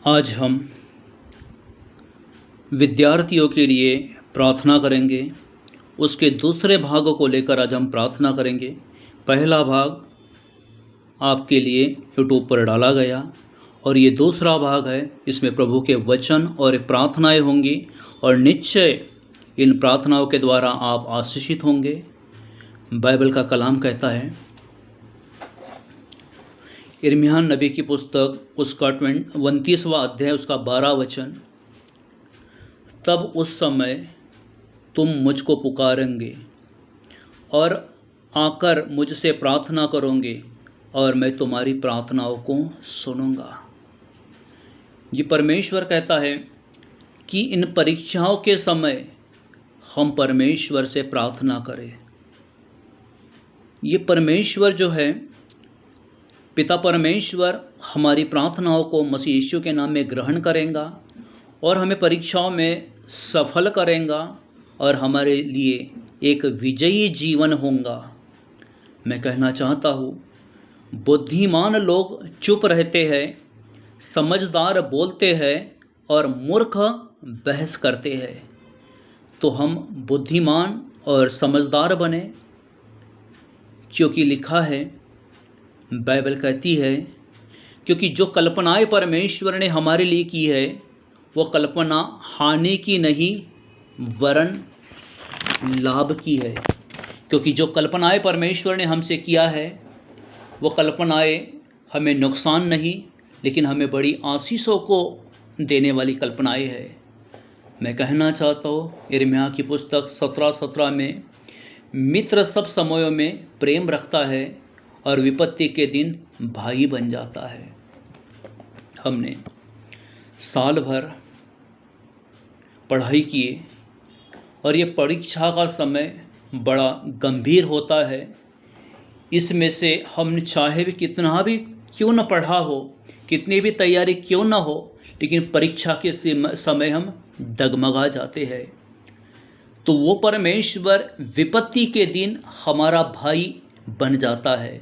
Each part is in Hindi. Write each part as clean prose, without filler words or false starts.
आज हम विद्यार्थियों के लिए प्रार्थना करेंगे। उसके दूसरे भाग को लेकर आज हम प्रार्थना करेंगे। पहला भाग आपके लिए यूट्यूब पर डाला गया और ये दूसरा भाग है। इसमें प्रभु के वचन और प्रार्थनाएं होंगी और निश्चय इन प्रार्थनाओं के द्वारा आप आशीषित होंगे। बाइबल का कलाम कहता है, यिर्मयाह नबी की पुस्तक उसका 29वां अध्याय उसका 12 वचन, तब उस समय तुम मुझको पुकारेंगे और आकर मुझसे प्रार्थना करोगे और मैं तुम्हारी प्रार्थनाओं को सुनूंगा। ये परमेश्वर कहता है कि इन परीक्षाओं के समय हम परमेश्वर से प्रार्थना करें। ये परमेश्वर जो है, पिता परमेश्वर हमारी प्रार्थनाओं को मसीह यीशु के नाम में ग्रहण करेगा और हमें परीक्षाओं में सफल करेगा और हमारे लिए एक विजयी जीवन होगा। मैं कहना चाहता हूँ, बुद्धिमान लोग चुप रहते हैं, समझदार बोलते हैं और मूर्ख बहस करते हैं। तो हम बुद्धिमान और समझदार बने, क्योंकि लिखा है, बाइबल कहती है, क्योंकि जो कल्पनाएं परमेश्वर ने हमारे लिए की है वो कल्पना हानि की नहीं वरन लाभ की है। क्योंकि जो कल्पनाएं परमेश्वर ने हमसे किया है वो कल्पनाएं हमें नुकसान नहीं लेकिन हमें बड़ी आशीषों को देने वाली कल्पनाएं है। मैं कहना चाहता हूँ, यिर्मयाह की पुस्तक 17:17 में, मित्र सब समयों में प्रेम रखता है और विपत्ति के दिन भाई बन जाता है। हमने साल भर पढ़ाई किए और ये परीक्षा का समय बड़ा गंभीर होता है। इसमें से हम चाहे भी कितना भी क्यों न पढ़ा हो, कितनी भी तैयारी क्यों न हो, लेकिन परीक्षा के समय हम डगमगा जाते हैं। तो वो परमेश्वर विपत्ति के दिन हमारा भाई बन जाता है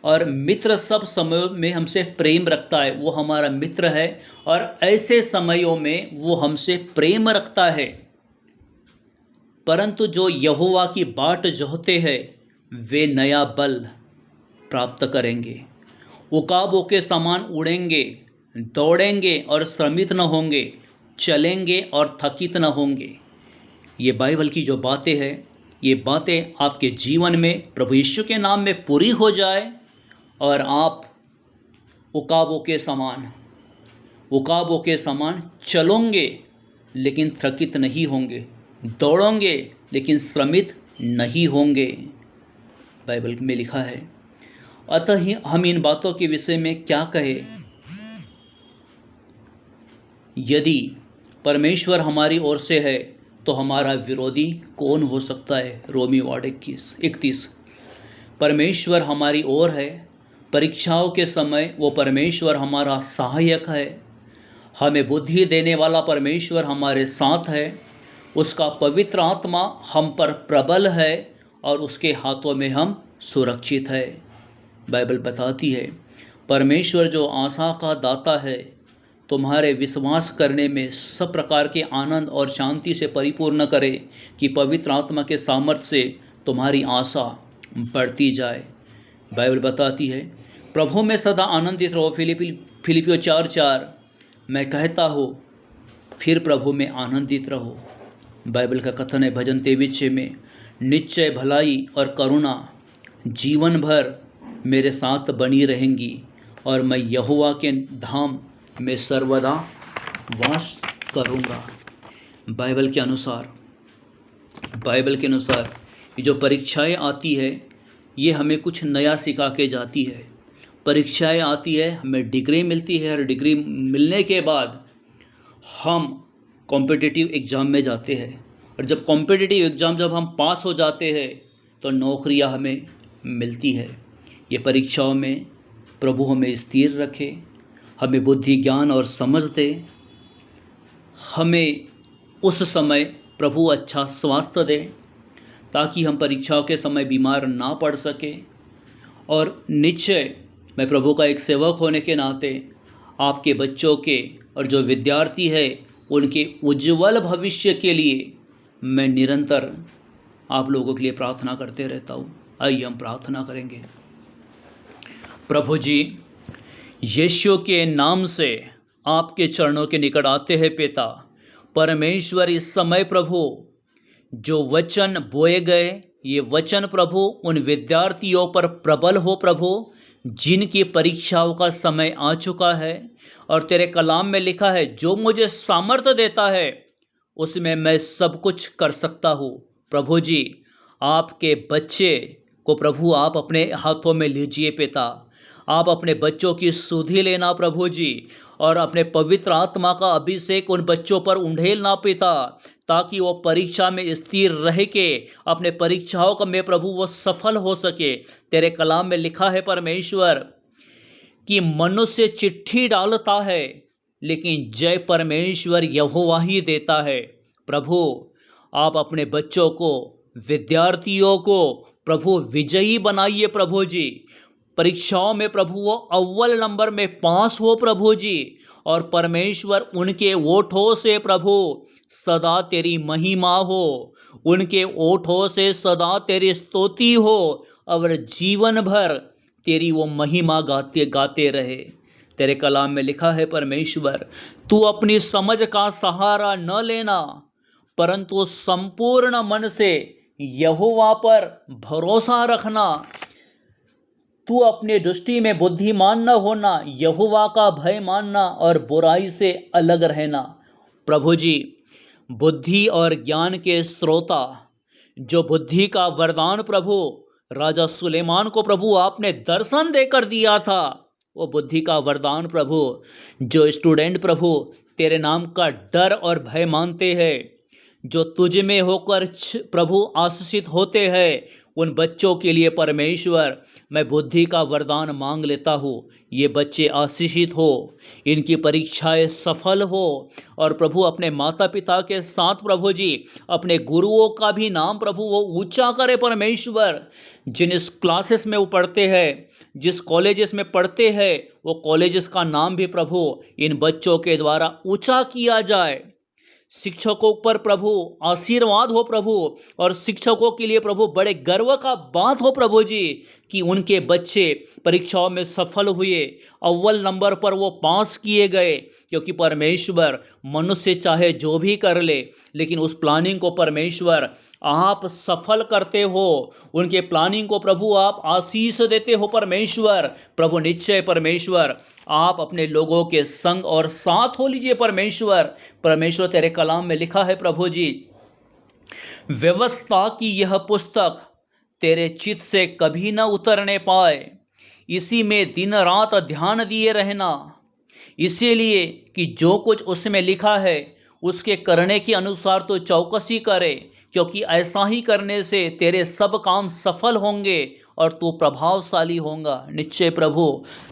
और मित्र सब समयों में हमसे प्रेम रखता है। वो हमारा मित्र है और ऐसे समयों में वो हमसे प्रेम रखता है। परंतु जो यहोवा की बाट जोहते हैं वे नया बल प्राप्त करेंगे, उकाबों के समान उड़ेंगे, दौड़ेंगे और श्रमित न होंगे, चलेंगे और थकित न होंगे। ये बाइबल की जो बातें हैं, ये बातें आपके जीवन में प्रभु यीशु के नाम में पूरी हो जाए और आप उकाबों के समान चलोगे लेकिन थकित नहीं होंगे, दौड़ोगे लेकिन श्रमित नहीं होंगे। बाइबल में लिखा है। अतः ही हम इन बातों के विषय में क्या कहें? यदि परमेश्वर हमारी ओर से है तो हमारा विरोधी कौन हो सकता है? रोमी 8:31। परमेश्वर हमारी ओर है। परीक्षाओं के समय वो परमेश्वर हमारा सहायक है। हमें बुद्धि देने वाला परमेश्वर हमारे साथ है। उसका पवित्र आत्मा हम पर प्रबल है और उसके हाथों में हम सुरक्षित है। बाइबल बताती है, परमेश्वर जो आशा का दाता है तुम्हारे विश्वास करने में सब प्रकार के आनंद और शांति से परिपूर्ण करे कि पवित्र आत्मा के सामर्थ्य से तुम्हारी आशा बढ़ती जाए। बाइबल बताती है, प्रभु में सदा आनंदित रहो। फिलिपियों 4:4। मैं कहता हूँ फिर प्रभु में आनंदित रहो। बाइबल का कथन है भजन 23 में, निश्चय भलाई और करुणा जीवन भर मेरे साथ बनी रहेंगी और मैं यहोवा के धाम में सर्वदा वास करूँगा। बाइबल के अनुसार ये जो परीक्षाएं आती है ये हमें कुछ नया सिखा के जाती है। परीक्षाएं आती है, हमें डिग्री मिलती है और डिग्री मिलने के बाद हम कॉम्पिटिटिव एग्ज़ाम में जाते हैं और जब कॉम्पिटिटिव एग्ज़ाम जब हम पास हो जाते हैं तो नौकरियां हमें मिलती है। ये परीक्षाओं में प्रभु हमें स्थिर रखे, हमें बुद्धि ज्ञान और समझ दे, हमें उस समय प्रभु अच्छा स्वास्थ्य दे ताकि हम परीक्षाओं के समय बीमार ना पड़ सके। और निश्चय मैं प्रभु का एक सेवक होने के नाते आपके बच्चों के और जो विद्यार्थी है उनके उज्जवल भविष्य के लिए मैं निरंतर आप लोगों के लिए प्रार्थना करते रहता हूँ। आइए हम प्रार्थना करेंगे। प्रभु जी, यीशु के नाम से आपके चरणों के निकट आते हैं पिता परमेश्वर। इस समय प्रभु जो वचन बोए गए, ये वचन प्रभु उन विद्यार्थियों पर प्रबल हो प्रभु, जिनकी परीक्षाओं का समय आ चुका है। और तेरे कलाम में लिखा है, जो मुझे सामर्थ्य देता है उसमें मैं सब कुछ कर सकता हूँ। प्रभु जी, आपके बच्चे को प्रभु आप अपने हाथों में लीजिए पिता। आप अपने बच्चों की सुधि लेना प्रभु जी, और अपने पवित्र आत्मा का अभिषेक उन बच्चों पर उंडेलना पिता, ताकि वो परीक्षा में स्थिर रह के अपने परीक्षाओं का में प्रभु वो सफल हो सके। तेरे कलाम में लिखा है परमेश्वर कि मनुष्य चिट्ठी डालता है लेकिन जय परमेश्वर यहोवा ही देता है। प्रभु, आप अपने बच्चों को, विद्यार्थियों को प्रभु विजयी बनाइए प्रभु जी। परीक्षाओं में प्रभु वो अव्वल नंबर में पास हो प्रभु जी, और परमेश्वर उनके ओठों से प्रभु सदा तेरी महिमा हो, उनके ओठों से सदा तेरी स्तुति हो, और जीवन भर तेरी वो महिमा गाते गाते रहे। तेरे कलाम में लिखा है परमेश्वर, तू अपनी समझ का सहारा न लेना, परंतु संपूर्ण मन से यहोवा पर भरोसा रखना। तू अपनी दृष्टि में बुद्धिमान न होना, यहोवा का भय मानना और बुराई से अलग रहना। प्रभु जी, बुद्धि और ज्ञान के स्रोता, जो बुद्धि का वरदान प्रभु राजा सुलेमान को प्रभु आपने दर्शन देकर दिया था, वो बुद्धि का वरदान प्रभु, जो स्टूडेंट प्रभु तेरे नाम का डर और भय मानते हैं, जो तुझ में होकर प्रभु आशीषित होते हैं, उन बच्चों के लिए परमेश्वर मैं बुद्धि का वरदान मांग लेता हूँ। ये बच्चे आशीषित हो, इनकी परीक्षाएं सफल हो, और प्रभु अपने माता पिता के साथ प्रभु जी अपने गुरुओं का भी नाम प्रभु वो ऊंचा करे परमेश्वर। जिन क्लासेस में वो पढ़ते हैं, जिस कॉलेजेस में पढ़ते हैं, वो कॉलेजेस का नाम भी प्रभु इन बच्चों के द्वारा ऊंचा किया जाए। शिक्षकों पर प्रभु आशीर्वाद हो प्रभु, और शिक्षकों के लिए प्रभु बड़े गर्व का बात हो प्रभु जी कि उनके बच्चे परीक्षाओं में सफल हुए, अव्वल नंबर पर वो पास किए गए। क्योंकि परमेश्वर मनुष्य चाहे जो भी कर ले, लेकिन उस प्लानिंग को परमेश्वर आप सफल करते हो, उनके प्लानिंग को प्रभु आप आशीष देते हो परमेश्वर। प्रभु निश्चय परमेश्वर आप अपने लोगों के संग और साथ हो लीजिए परमेश्वर। परमेश्वर तेरे कलाम में लिखा है प्रभु जी, व्यवस्था की यह पुस्तक तेरे चित्त से कभी न उतरने पाए, इसी में दिन रात ध्यान दिए रहना, इसीलिए कि जो कुछ उसमें लिखा है उसके करने के अनुसार तो चौकसी करे, क्योंकि ऐसा ही करने से तेरे सब काम सफल होंगे और तू प्रभावशाली होगा। निश्चय प्रभु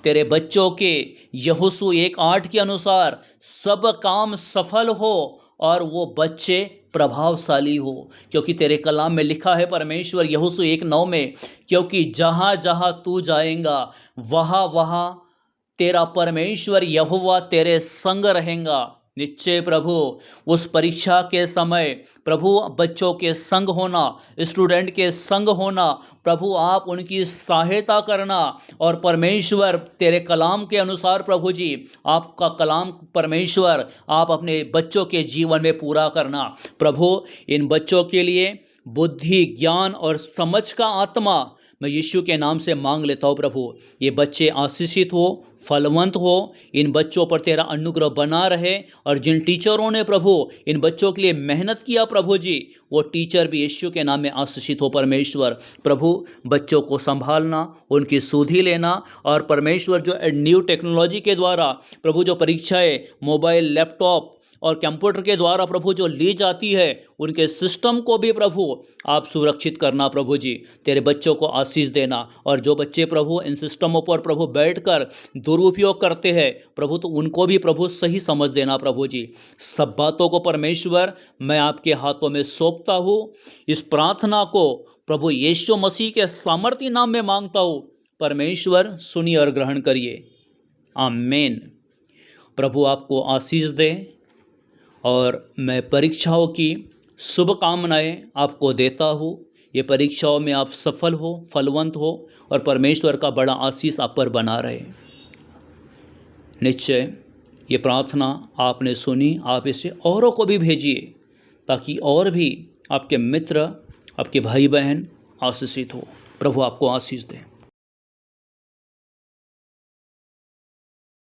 तेरे बच्चों के यहोशू 1:8 के अनुसार सब काम सफल हो और वो बच्चे प्रभावशाली हो, क्योंकि तेरे कलाम में लिखा है परमेश्वर यहोशू 1:9 में, क्योंकि जहाँ जहाँ तू जाएगा वहाँ वहाँ तेरा परमेश्वर यहोवा तेरे संग रहेगा। निश्चय प्रभु उस परीक्षा के समय प्रभु बच्चों के संग होना, स्टूडेंट के संग होना, प्रभु आप उनकी सहायता करना, और परमेश्वर तेरे कलाम के अनुसार प्रभु जी आपका कलाम परमेश्वर आप अपने बच्चों के जीवन में पूरा करना। प्रभु इन बच्चों के लिए बुद्धि, ज्ञान और समझ का आत्मा मैं यीशु के नाम से मांग लेता हूँ प्रभु। ये बच्चे आशीषित हो, फलवंत हो, इन बच्चों पर तेरा अनुग्रह बना रहे, और जिन टीचरों ने प्रभु इन बच्चों के लिए मेहनत किया प्रभु जी, वो टीचर भी यीशु के नाम में आशीषित हो परमेश्वर। प्रभु बच्चों को संभालना, उनकी सुधि लेना, और परमेश्वर जो न्यू टेक्नोलॉजी के द्वारा प्रभु जो परीक्षाएं मोबाइल, लैपटॉप और कंप्यूटर के द्वारा प्रभु जो ली जाती है, उनके सिस्टम को भी प्रभु आप सुरक्षित करना प्रभु जी। तेरे बच्चों को आशीष देना, और जो बच्चे प्रभु इन सिस्टमों पर प्रभु बैठकर दुरुपयोग करते हैं प्रभु, तो उनको भी प्रभु सही समझ देना प्रभु जी। सब बातों को परमेश्वर मैं आपके हाथों में सौंपता हूँ। इस प्रार्थना को प्रभु यीशु मसीह के सामर्थी नाम में मांगता हूँ। परमेश्वर सुनिए और ग्रहण करिए, आमीन। प्रभु आपको आशीष दे और मैं परीक्षाओं की शुभकामनाएं आपको देता हूँ। ये परीक्षाओं में आप सफल हो, फलवंत हो और परमेश्वर का बड़ा आशीष आप पर बना रहे। निश्चय ये प्रार्थना आपने सुनी, आप इसे औरों को भी भेजिए ताकि और भी आपके मित्र, आपके भाई बहन आशीषित हो। प्रभु आपको आशीष दे।